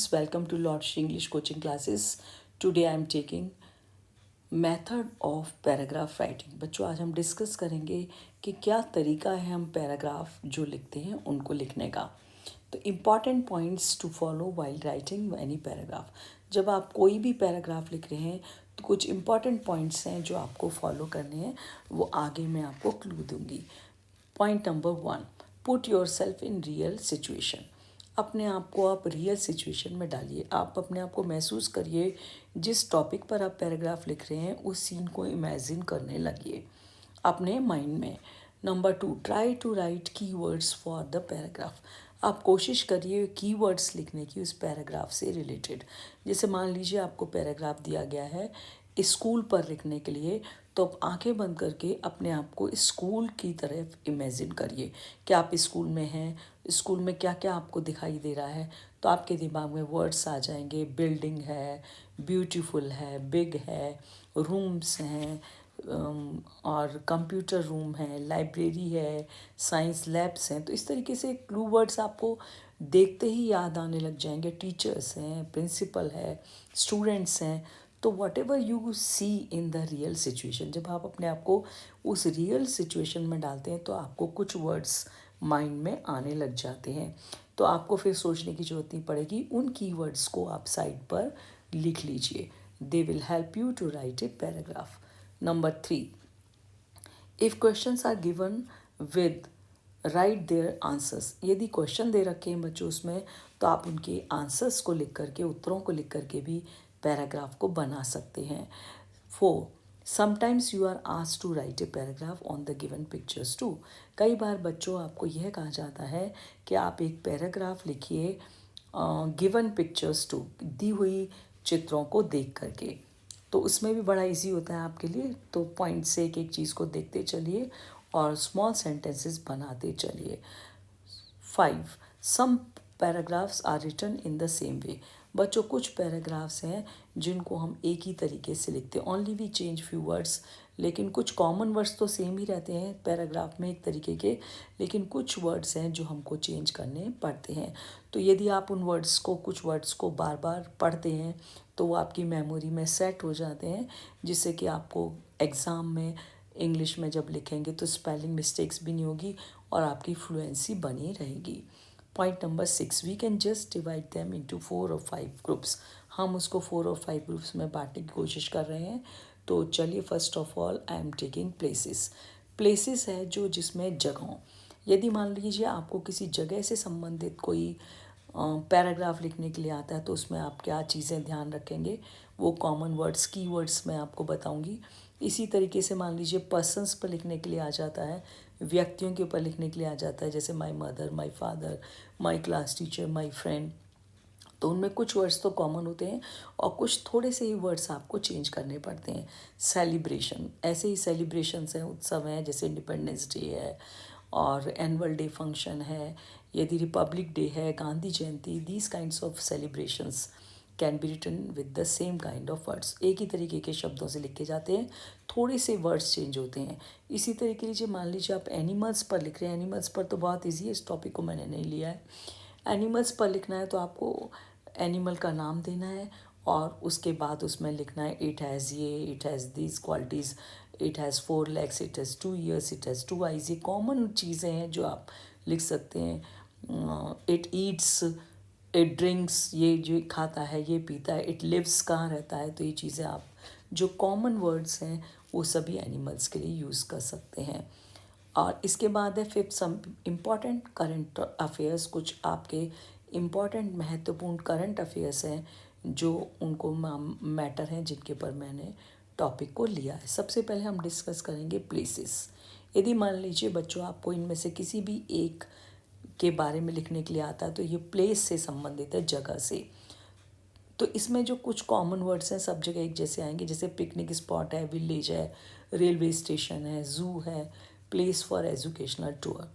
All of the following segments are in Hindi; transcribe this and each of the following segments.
students, welcome to Lord's English coaching classes. Today I am taking method of paragraph writing. बच्चों, आज हम डिस्कस करेंगे कि क्या तरीका है हम पैराग्राफ जो लिखते हैं उनको लिखने का। तो important points to follow while writing any paragraph. जब आप कोई भी पैराग्राफ लिख रहे हैं तो कुछ इम्पॉर्टेंट पॉइंट्स हैं जो आपको फॉलो करने हैं, वो आगे मैं आपको क्लू दूंगी। Point number 1, put your self in real situation. अपने आप को आप रियल सिचुएशन में डालिए। आप अपने आप को महसूस करिए, जिस टॉपिक पर आप पैराग्राफ लिख रहे हैं उस सीन को इमेजिन करने लगिए अपने माइंड में। Number 2, try to write keywords for the paragraph. आप कोशिश करिए कीवर्ड्स लिखने की उस पैराग्राफ से रिलेटेड। जैसे मान लीजिए आपको पैराग्राफ दिया गया है स्कूल पर लिखने के लिए, तो आप आंखें बंद करके अपने आप को स्कूल की तरफ इमेजिन करिए कि आप स्कूल में हैं। स्कूल में क्या क्या आपको दिखाई दे रहा है, तो आपके दिमाग में वर्ड्स आ जाएंगे। बिल्डिंग है, ब्यूटीफुल है, बिग है, रूम्स हैं, और कंप्यूटर रूम है, लाइब्रेरी है, साइंस लैब्स हैं। तो इस तरीके से क्लू वर्ड्स आपको देखते ही याद आने लग जाएंगे। टीचर्स हैं, प्रिंसिपल है, स्टूडेंट्स हैं। तो whatever you see in the real situation, जब आप अपने आप को उस रियल सिचुएशन में डालते हैं तो आपको कुछ वर्ड्स माइंड में आने लग जाते हैं। तो आपको फिर सोचने की जरूरत नहीं पड़ेगी, उन कीवर्ड्स को आप साइड पर लिख लीजिए। They will help you to write a paragraph. Number 3, if questions are given with right their answers. यदि क्वेश्चन दे रखे हैं बच्चों उसमें, तो आप उनके आंसर्स को लिख करके, उत्तरों को लिख करके भी पैराग्राफ को बना सकते हैं। 4, sometimes you are asked to write a paragraph on the given pictures too. कई बार बच्चों आपको यह कहा जाता है कि आप एक पैराग्राफ लिखिए गिवन पिक्चर्स टू, दी हुई चित्रों को देख करके। तो उसमें भी बड़ा इजी होता है आपके लिए। तो पॉइंट से एक एक चीज़ को देखते चलिए और स्मॉल सेंटेंसेस बनाते चलिए। 5, some paragraphs are written in the same way. बच्चों, कुछ पैराग्राफ्स हैं जिनको हम एक ही तरीके से लिखते हैं, only we change few words. लेकिन कुछ कॉमन वर्ड्स तो सेम ही रहते हैं पैराग्राफ में एक तरीके के, लेकिन कुछ वर्ड्स हैं जो हमको चेंज करने पड़ते हैं। तो यदि आप उन वर्ड्स को, कुछ वर्ड्स को बार बार पढ़ते हैं तो वो आपकी मेमोरी में सेट हो जाते हैं, जिससे कि आपको एग्ज़ाम में इंग्लिश में जब लिखेंगे तो स्पेलिंग मिस्टेक्स भी नहीं होगी और आपकी फ्लुएंसी बनी रहेगी। Point number 6, we can just divide them into 4 और 5 ग्रुप्स। हम उसको 4 और 5 ग्रुप्स में बांटने की कोशिश कर रहे हैं। तो चलिए, first of all I am taking places. Places है जो जिसमें जगहों, यदि मान लीजिए आपको किसी जगह से संबंधित कोई पैराग्राफ लिखने के लिए आता है तो उसमें आप क्या चीज़ें ध्यान रखेंगे, वो कॉमन वर्ड्स, की वर्ड्स मैं आपको बताऊंगी। इसी तरीके से मान लीजिए पर्सन्स पर लिखने के लिए आ जाता है, व्यक्तियों के ऊपर लिखने के लिए आ जाता है, जैसे my mother, my father, my class teacher, my friend. तो उनमें कुछ वर्ड्स तो कॉमन होते हैं और कुछ थोड़े से ही वर्ड्स आपको चेंज करने पड़ते हैं। सेलिब्रेशन, ऐसे ही सेलिब्रेशंस हैं, उत्सव हैं, जैसे इंडिपेंडेंस डे है और एनुअल डे फंक्शन है, यदि रिपब्लिक डे है, Gandhi Jayanti, these kinds of celebrations can be written with the same kind of words. एक ही तरीके के शब्दों से लिखे जाते हैं, थोड़े से वर्ड्स चेंज होते हैं। इसी तरीके लीजिए, मान लीजिए आप एनिमल्स पर लिख रहे हैं। एनिमल्स पर तो बहुत ईजी है, इस टॉपिक को मैंने नहीं लिया है। एनिमल्स पर लिखना है तो आपको एनिमल का नाम देना है और उसके बाद उसमें लिखना है इट हैज़ ये, it has this qualities, it has 4 legs, it has 2 ears, it has 2 eyes। ये कॉमन चीज़ें हैं जो आप लिख सकते हैं। इट ईट्स, इट ड्रिंक्स, ये जो खाता है, ये पीता है। इट लिव्स, कहाँ रहता है। तो ये चीज़ें आप जो कॉमन वर्ड्स हैं वो सभी एनिमल्स के लिए यूज़ कर सकते हैं। और इसके बाद है 5, सम इम्पॉर्टेंट करंट अफेयर्स। कुछ आपके इम्पॉर्टेंट महत्वपूर्ण करंट अफेयर्स हैं जो उनको मैटर हैं, जिनके पर मैंने टॉपिक को लिया है। सबसे पहले हम डिस्कस करेंगे प्लेसेस। यदि मान लीजिए बच्चों आपको इनमें से किसी भी एक के बारे में लिखने के लिए आता है तो ये प्लेस से संबंधित है, जगह से। तो इसमें जो कुछ कॉमन वर्ड्स हैं सब जगह एक जैसे आएंगे, जैसे पिकनिक स्पॉट है, विलेज है, रेलवे स्टेशन है, ज़ू है, प्लेस फॉर एजुकेशनल टूर।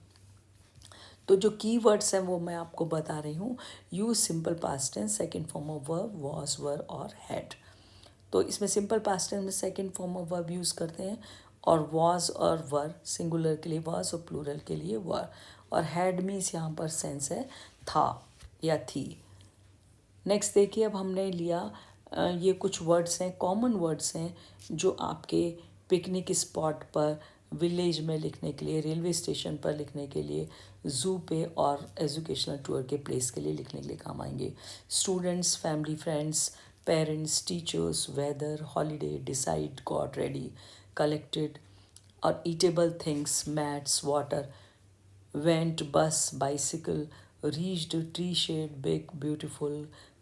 तो जो की वर्ड्स हैं वो मैं आपको बता रही हूँ। Use simple past tense, second form of verb, was, were और हैड। तो इसमें सिंपल पास्ट टेंस में second form of verb use करते हैं, और वॉज और वर सिंगुलर के लिए वॉज और प्लूरल के लिए वर। और हैड मीन्स यहाँ पर सेंस है था या थी। नेक्स्ट देखिए, अब हमने लिया ये कुछ वर्ड्स हैं, कॉमन वर्ड्स हैं जो आपके पिकनिक स्पॉट पर, विलेज में लिखने के लिए, रेलवे स्टेशन पर लिखने के लिए, ज़ू पे और एजुकेशनल टूर के प्लेस के लिए लिखने के लिए काम आएंगे। Students, family, friends, parents, teachers, weather, holiday, decide, got ready, collected और eatable things, mats, water, went, bus, bicycle, reached, tree shade, big, beautiful,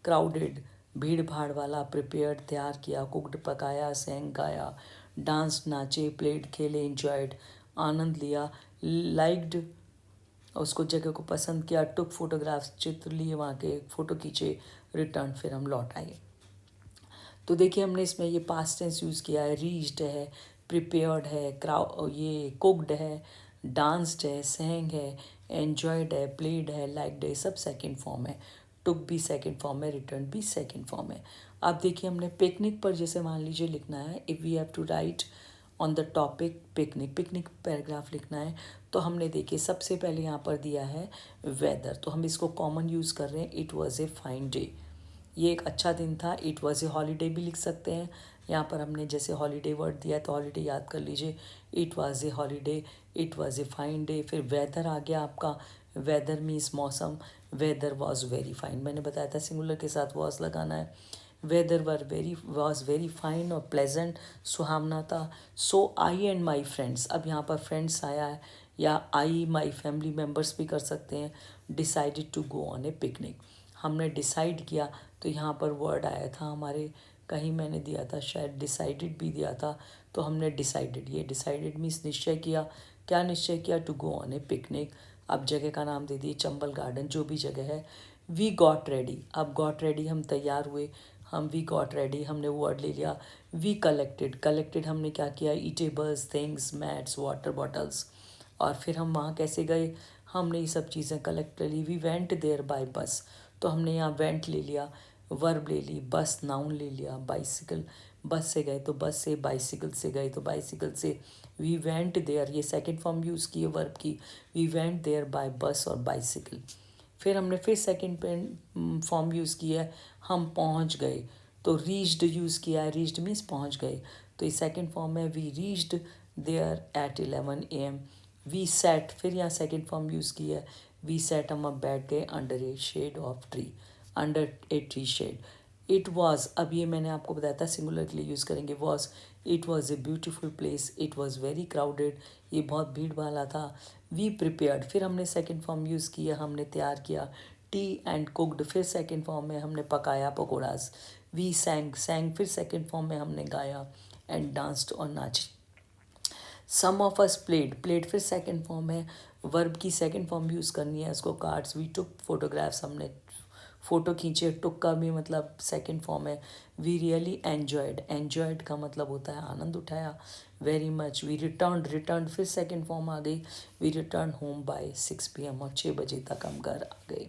crowded, भीड़ भाड़ वाला, प्रिपेयर्ड, तैयार किया, कुकड, पकाया, सेंग, गाया, डांस, नाचे, प्लेड, खेले, इंजॉयड, आनंद लिया, लाइक्ड, उसको जगह को पसंद किया, टुक फोटोग्राफ्स, चित्र लिए वहाँ के, फ़ोटो खींचे, रिटर्न, फिर हम लौट आए। तो देखिए हमने इसमें ये पास्ट टेंस यूज़ किया है, रीच्ड है, प्रिपेयर्ड है, ये कुकड है, डांस्ड है, सेंग है, एन्जॉयड है, प्लेड है, लाइक्ड है, सब सेकंड फॉर्म है। टुक भी सेकंड फॉर्म है, रिटर्न भी सेकंड फॉर्म है। अब देखिए हमने पिकनिक पर जैसे मान लीजिए लिखना है, if we have to write on the topic picnic, picnic paragraph लिखना है, तो हमने देखिए सबसे पहले यहाँ पर दिया है वेदर, तो हम इसको कॉमन यूज़ कर रहे हैं, it was a fine day, ये एक अच्छा दिन था। इट वॉज़ ए हॉलीडे भी लिख सकते हैं, यहाँ पर हमने जैसे हॉलीडे वर्ड दिया है तो हॉलीडे याद कर लीजिए, it was a holiday, it was a fine day. फिर वेदर आ गया आपका, वेदर मीन्स मौसम, वेदर वॉज वेरी फाइन, मैंने बताया था सिंगुलर के साथ वॉज लगाना है। वेदर वॉज वेरी फाइन और प्लेजेंट, सुहावना था। सो आई एंड माई फ्रेंड्स, अब यहाँ पर फ्रेंड्स आया है, या आई माई फैमिली मेम्बर्स भी कर सकते हैं, decided to go on a picnic, हमने डिसाइड किया, तो यहाँ पर वर्ड आया था हमारे, कहीं मैंने दिया था शायद डिसाइडेड भी दिया था, तो हमने डिसाइडेड, ये डिसाइडेड मीन्स निश्चय किया, क्या निश्चय किया, to go on a picnic. अब जगह का नाम दे दिए चंबल गार्डन, जो भी जगह है। वी गॉट रेडी, अब गॉट रेडी हम तैयार हुए, हम वी गॉट रेडी हमने वर्ड ले लिया। वी कलेक्टेड, कलेक्टेड हमने क्या किया, eatables, things, mats, water bottles, और फिर हम वहाँ कैसे गए, हमने ये सब चीज़ें कलेक्ट कर ली। वी वेंट देयर बाय बस, तो हमने यहाँ वेंट ले लिया, वर्ब ले ली, बस नाउन ले लिया, बाइसिकल बस से गए तो बस से, बाइसिकल से गए तो बाइसिकल से। वी वेंट देयर, ये सेकंड फॉर्म यूज़ की है वर्ब की, वी वेंट देयर बाय बस और बाइसिकल। फिर हमने फिर सेकंड पे फॉर्म यूज़ किया है, हम पहुँच गए, तो रीच्ड यूज़ किया है, रीच्ड मीन्स पहुँच गए, तो ये सेकंड फॉर्म है, we reached there at 11 AM। We sat, फिर यहाँ सेकंड फॉर्म यूज़ किया है, वी सेट, हम अब बैठ गए under a shade of tree, under a tree shade. It was, अब ये मैंने आपको बताया था सिंगुलर के लिए यूज़ करेंगे was, it was a beautiful place, it was very crowded, ये बहुत भीड़ वाला था। वी प्रिपेयर्ड, फिर हमने सेकंड फॉर्म यूज़ किया, हमने तैयार किया, टी एंड कुकड, फिर सेकंड फॉर्म में हमने पकाया पकौड़ास। वी सैंग, सैंग फिर सेकंड फॉर्म में हमने गाया, एंड डांस्ड और नाची। Some of us played, played फिर सेकंड फॉर्म है, वर्ब की सेकंड फॉर्म यूज़ करनी है इसको, कार्ड्स, वी टुक फोटोग्राफ्स, हमने फ़ोटो खींचे, टुक का भी मतलब सेकंड फॉर्म है। वी रियली एन्जॉयड, एन्जॉयड का मतलब होता है आनंद उठाया, very much. We return, return फिर सेकंड फॉर्म आ गई, we return home by 6 PM, और 6 बजे तक हम घर आ गए।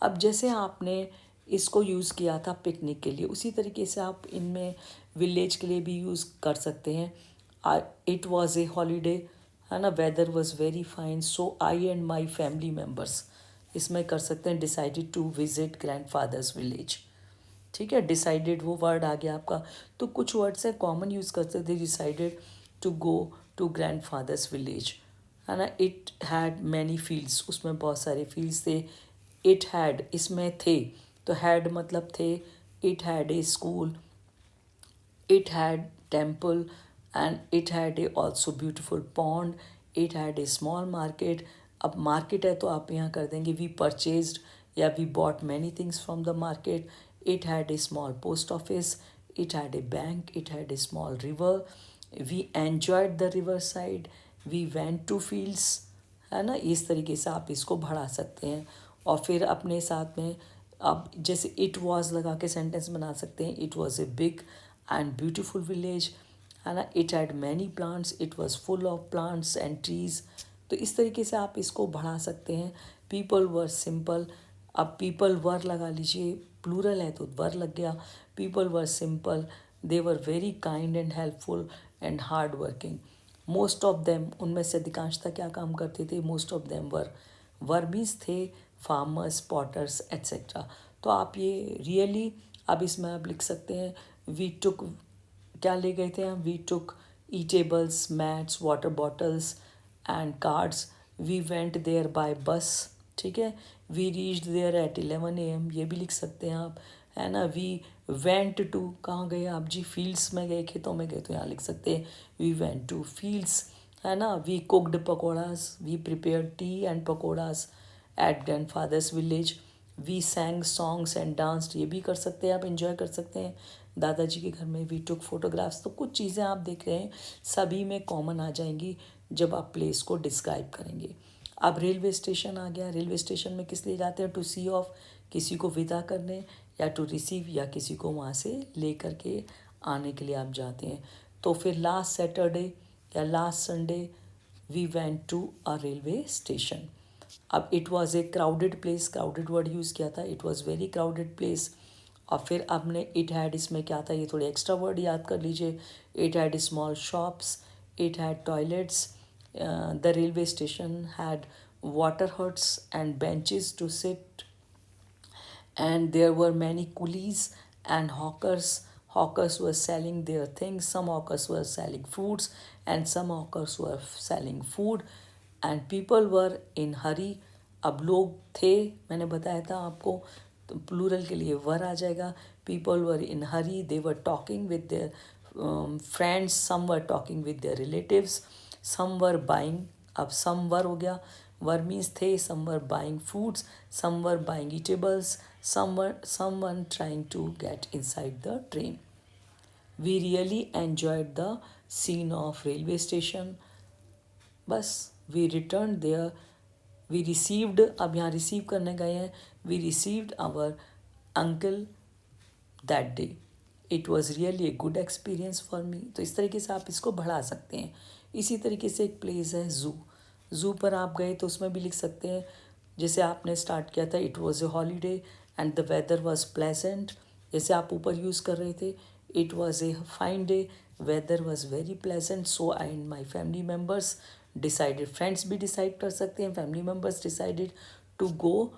अब जैसे आपने इसको यूज़ किया था पिकनिक के लिए, उसी तरीके से आप इनमें विलेज के लिए भी यूज़ कर सकते हैं। इट वॉज़ ए हॉलीडे, है ना, weather was very fine, so I and my family members, इसमें कर सकते हैं decided to visit grandfather's village. ठीक है, डिसाइडेड वो वर्ड आ गया आपका। तो कुछ वर्ड्स हैं कॉमन यूज़ कर सकते हैं, decided to go to grandfather's village, है ना। इट हैड मैनी फील्ड्स, उसमें बहुत सारे फील्ड्स थे। इट हैड, इसमें थे, तो हैड मतलब थे। It had A school, it had temple, and it had a also beautiful pond, it had a small market। अब मार्केट है तो आप यहाँ कर देंगे वी परचेज्ड या we bought many things from the market. It had a small post office, it had a bank, it had a small river, we enjoyed the river side, we went to fields, है ना। इस तरीके से आप इसको बढ़ा सकते हैं। और फिर अपने साथ में आप जैसे इट वॉज लगा के सेंटेंस बना सकते हैं, it was a big and beautiful village, है ना। It had many plants, it was full of plants and trees. तो इस तरीके से आप इसको बढ़ा सकते हैं। पीपल वर सिंपल, अब पीपल वर लगा लीजिए, प्लूरल है तो वर लग गया। People were simple, they were very kind and helpful and hard working. Most of them, उनमें से अधिकांशतः क्या काम करते थे, most of them were means थे, फार्मर्स, पॉटर्स एट्सेट्रा। तो आप ये रियली, अब इसमें आप लिख सकते हैं वी टुक, क्या ले गए थे हम, we took eatables, mats, water bottles and cards, we went there by bus, ठीक है। We reached there at 11 AM, ये भी लिख सकते हैं आप, है ना। वी वेंट टू, कहाँ गए आप जी, फील्ड्स में गए, खेतों में गए, तो यहाँ लिख सकते हैं वी वेंट टू फील्ड्स, है ना। We cooked pakoras, we prepare tea and pakoras at grandfather's village, we sang songs and danced, ये भी कर सकते हैं आप, इंजॉय कर सकते हैं दादाजी के घर में। वी टुक फोटोग्राफ्स, तो कुछ चीज़ें आप देख रहे हैं सभी में कॉमन आ जाएंगी जब आप प्लेस को डिस्क्राइब करेंगे। अब रेलवे स्टेशन आ गया। रेलवे स्टेशन में किस लिए जाते हैं, टू सी ऑफ, किसी को विदा करने, या टू रिसीव, या किसी को वहाँ से ले करके आने के लिए आप जाते हैं। तो फिर लास्ट सैटरडे या last Sunday we went to a railway station. अब it was a crowded place, crowded word use किया था, it was very crowded place. और फिर आपने इट हैड, इसमें क्या था, ये थोड़े एक्स्ट्रा वर्ड याद कर लीजिए। It had small shops, it had toilets, the railway station had water huts and benches to sit, and there were many coolies and hawkers. Hawkers were selling their things. Some hawkers were selling fruits and some hawkers were selling food, and people were in hurry. अब लोग थे, मैंने बताया था आपको, तो प्लूरल के लिए वर आ जाएगा। People were in hurry, they were talking with their friends, some were talking with their relatives, some were buying, अब सम वर हो गया, वर मीन्स थे, some were buying foods, some were buying eatables, someone trying to get inside the train. We really enjoyed the scene of railway station. बस we returned there, we received, अब यहाँ रिसीव करने गए हैं, we received our uncle that day. It was really a good experience for me. तो इस तरीके से आप इसको बढ़ा सकते हैं। इसी तरीके से एक प्लेस है ज़ू। ज़ू पर आप गए तो उसमें भी लिख सकते हैं, जैसे आपने स्टार्ट किया था, it was a holiday and the weather was pleasant, जैसे आप ऊपर यूज़ कर रहे थे, it was a fine day, weather was very pleasant, so I and my family members decided, friends भी डिसाइड कर सकते हैं, family members decided to go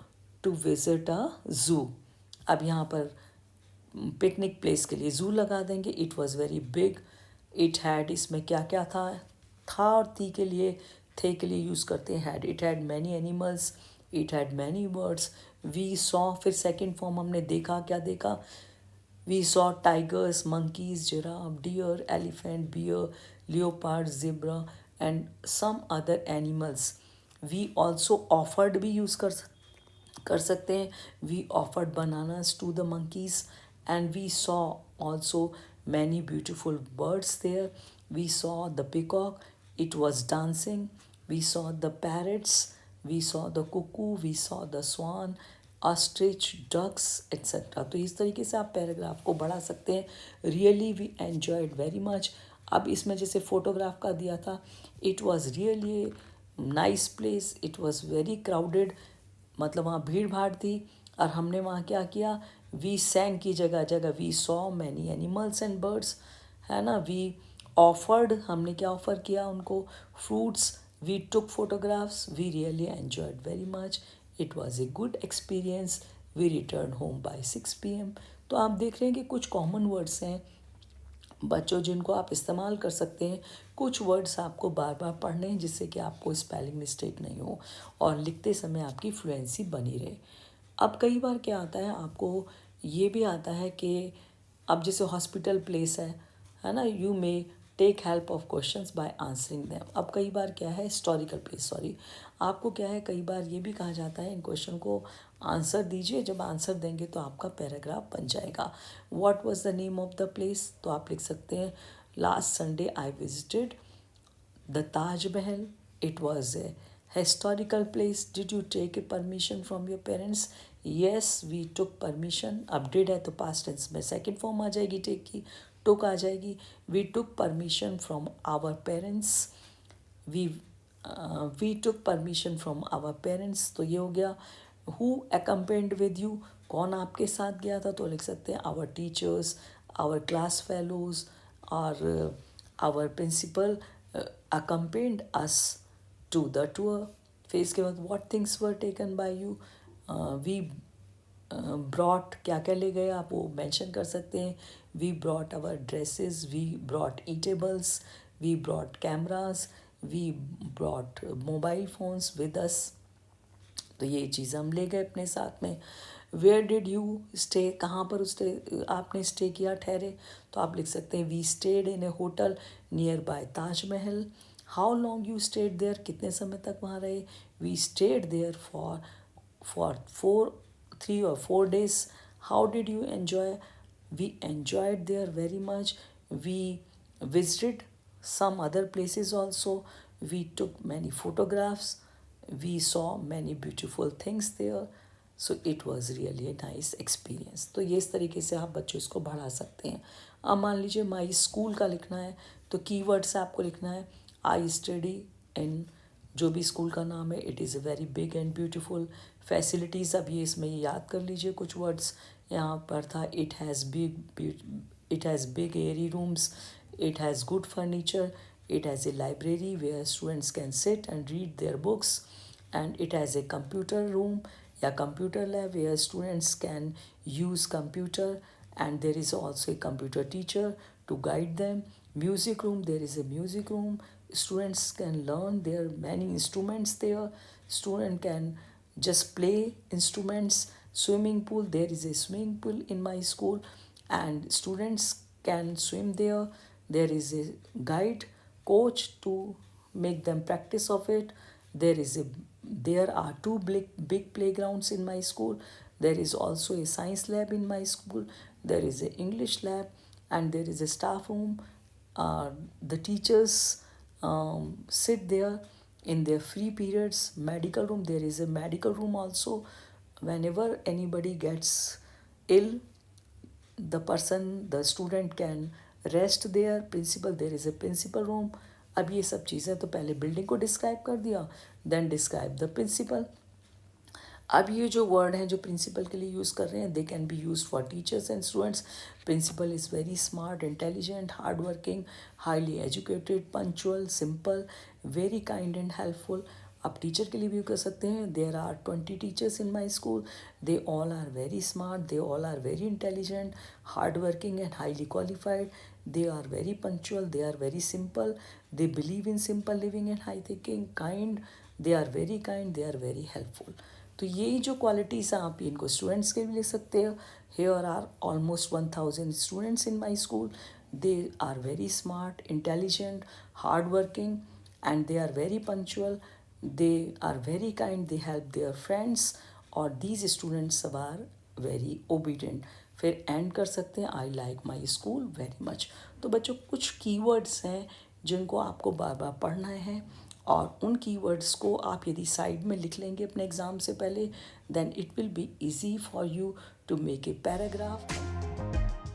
to visit a zoo. अब यहाँ पर पिकनिक प्लेस के लिए ज़ू लगा देंगे। It was very big, it had, इसमें क्या क्या था और थी के लिए, थे के लिए यूज़ करते हैं had. It had many animals, it had many birds, we saw, फिर सेकेंड फॉर्म हमने देखा, क्या देखा, we saw tigers, monkeys, giraffe, deer, elephant, bear, leopard, zebra and some other animals. We also offered भी यूज़ कर सकते हैं, we offered bananas to the monkeys, and we saw also many beautiful birds there. We saw the peacock, it was dancing, we saw the parrots, we saw the cuckoo, we saw the swan, ostrich, ducks, etc. तो इस तरीके से आप पैराग्राफ को बढ़ा सकते हैं। Really we enjoyed very much. अब इसमें जैसे फोटोग्राफ का दिया था, it was really nice place, it was very crowded, मतलब वहाँ भीड़ भाड़ थी। और हमने वहाँ क्या किया, वी सैंग की जगह जगह we saw many animals and birds, है ना। वी ऑफर्ड, हमने क्या ऑफ़र किया उनको, fruits, we took photographs, we really enjoyed very much, it was a good experience, we return home by 6 PM। तो आप देख रहे हैं कि कुछ कॉमन वर्ड्स हैं बच्चों जिनको आप इस्तेमाल कर सकते हैं। कुछ वर्ड्स आपको बार बार पढ़ने हैं जिससे कि आपको स्पेलिंग मिस्टेक नहीं हो और लिखते समय आपकी फ्लुएंसी बनी रहे। अब कई बार क्या आता है, आपको ये भी आता है कि अब जैसे हॉस्पिटल प्लेस है ना, you may take help of questions by answering them. अब कई बार क्या है, हिस्टोरिकल प्लेस, सॉरी, आपको क्या है, कई बार ये भी कहा जाता है इन क्वेश्चन को आंसर दीजिए, जब आंसर देंगे तो आपका पैराग्राफ बन जाएगा। What was the name of the place, तो आप लिख सकते हैं, last Sunday I visited the Taj Mahal, it was a historical place. Did you take a permission from your parents? Yes, we took permission. अब did है तो past tense में सेकेंड फॉर्म आ जाएगी take की, took आ जाएगी। We took permission from our parents. We took permission from our parents, तो ये हो गया। Who accompanied with you, कौन आपके साथ गया था, तो लिख सकते हैं our teachers, our class fellows, और our principal accompanied us to the tour. फिर इसके बाद what things were taken by you, we brought क्या क्या ले गए आप वो मेंशन कर सकते हैं. We brought our dresses, we brought eatables, we brought cameras, we brought mobile phones with us. तो ये चीज़ हम ले गए अपने साथ में. वेयर डिड यू स्टे, कहाँ पर आपने स्टे किया, ठहरे. तो आप लिख सकते हैं we stayed in A hotel near by Taj Mahal. How long you stayed there, कितने समय तक वहाँ रहे. We stayed there for 3 or 4 days. How did you enjoy? We enjoyed there very much. We visited some other places also. We took many photographs. We saw many beautiful things there. So it was really a nice experience. तो ये इस तरीके से आप बच्चों इसको बढ़ा सकते हैं. अब मान लीजिए माई स्कूल का लिखना है तो कीवर्ड से आपको लिखना है आई स्टडी इन जो भी स्कूल का नाम है. It is a very big and beautiful facilities. अब ये इसमें याद कर लीजिए कुछ वर्ड्स यहाँ पर था. It has big Airy rooms, it has good furniture, it has a library where students can sit and read their books, and it has a computer room या computer lab where students can use computer, and there is also a computer teacher to guide them. Music room, there is a music room, students can learn, there are many instruments there, student can just play instruments. Swimming pool, there is a swimming pool in my school and students can swim there. There is a guide coach to make them practice of it. There are two big playgrounds in my school. There is also a science lab in my school. There is an English lab and there is a staff room. The teachers sit there in their free periods. Medical room, there is a medical room also. Whenever anybody gets ill, the student can rest there. Principal, there is a principal room. अब ये सब चीज़ें तो पहले बिल्डिंग को डिस्क्राइब कर दिया, देन डिस्क्राइब द प्रिंसिपल. अब ये जो वर्ड हैं जो प्रिंसिपल के लिए यूज़ कर रहे हैं, they can be use for teachers and students. Principal is very smart, intelligent, hard working, highly educated, punctual, simple, very kind and helpful. आप टीचर के लिए भी कर सकते हैं. There are 20 teachers in my school. They all are very smart, they all are very intelligent, hard working and highly qualified. They are very punctual, they are very simple, they believe in simple living and high thinking, kind, they are very kind, they are very helpful. तो यही जो क्वालिटीज़ हैं आप इनको स्टूडेंट्स के भी ले सकते हो. Here are almost 1000 students in my school. They are very smart, intelligent, hard working, and they are very punctual. They are very kind, they help their friends, और these students are very obedient. फिर एंड कर सकते हैं I like my school very much. तो बच्चों कुछ कीवर्ड्स हैं जिनको आपको बार बार पढ़ना है और उन कीवर्ड्स को आप यदि साइड में लिख लेंगे अपने एग्ज़ाम से पहले, then it will be easy for you to make a paragraph.